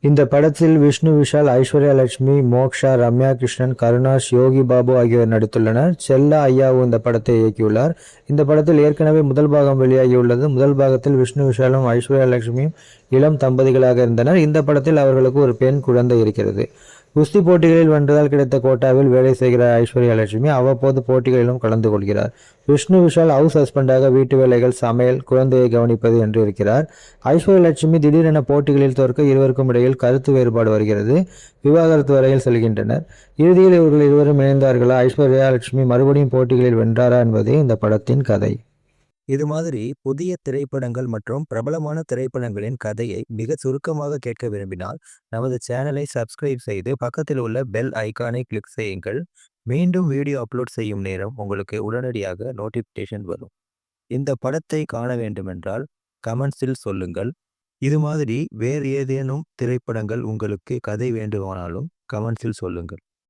இந்த படத்தில் விஷ்ணு விஷால், ஐஸ்வர்யா லட்சுமி, மோக்ஷா, ரம்யா கிருஷ்ணன், கருணாஸ், யோகி பாபு ஆகியோர் நடித்துள்ளனர். செல்லா ஐயாவு இந்த படத்தை இயக்கியுள்ளார். இந்த படத்தில் ஏற்கனவே முதல் பாகம் வெளியாகியுள்ளது. முதல் பாகத்தில் விஷ்ணு விஷாலும் ஐஸ்வர்யா லட்சுமியும் இளம் தம்பதிகளாக இருந்தனர். இந்த படத்தில் அவர்களுக்கு ஒரு பெண் குழந்தை இருக்கிறது. குஸ்தி போட்டிகளில் வென்றதால் கிடைத்த கோட்டாவில் வேலை செய்கிறார் ஐஸ்வர்யா லட்சுமி. அவ்வப்போது போட்டிகளிலும் கலந்து கொள்கிறார். விஷ்ணு விஷால் ஹவுஸ் ஹஸ்பண்டாக வீட்டு வேலைகள், சமையல், குழந்தையை கவனிப்பது என்று இருக்கிறார். ஐஸ்வர்யா லட்சுமி திடீரென போட்டிகளில் தோற்க இருவருக்கும் இடையில் கருத்து வேறுபாடு வருகிறது. விவாகரத்து வரையில் செல்கின்றனர். இறுதியில் இவர்கள் இருவரும் இணைந்தார்களா, ஐஸ்வர்யா லட்சுமி மறுபடியும் போட்டிகளில் வென்றாரா என்பதே இந்த படத்தின் கதை. இது மாதிரி புதிய திரைப்படங்கள் மற்றும் பிரபலமான திரைப்படங்களின் கதையை மிக சுருக்கமாக கேட்க விரும்பினால் நமது சேனலை சப்ஸ்கிரைப் செய்து பக்கத்தில் உள்ள பெல் ஐகானை கிளிக் செய்யுங்கள். மீண்டும் வீடியோ அப்லோட் செய்யும் நேரம் உங்களுக்கு உடனடியாக நோட்டிஃபிகேஷன் வரும். இந்த படத்தை காண வேண்டுமென்றால் கமெண்ட்ஸில் சொல்லுங்கள். இது மாதிரி வேறு ஏதேனும் திரைப்படங்கள் உங்களுக்கு கதை வேண்டுமானாலும் கமெண்ட்ஸில் சொல்லுங்கள்.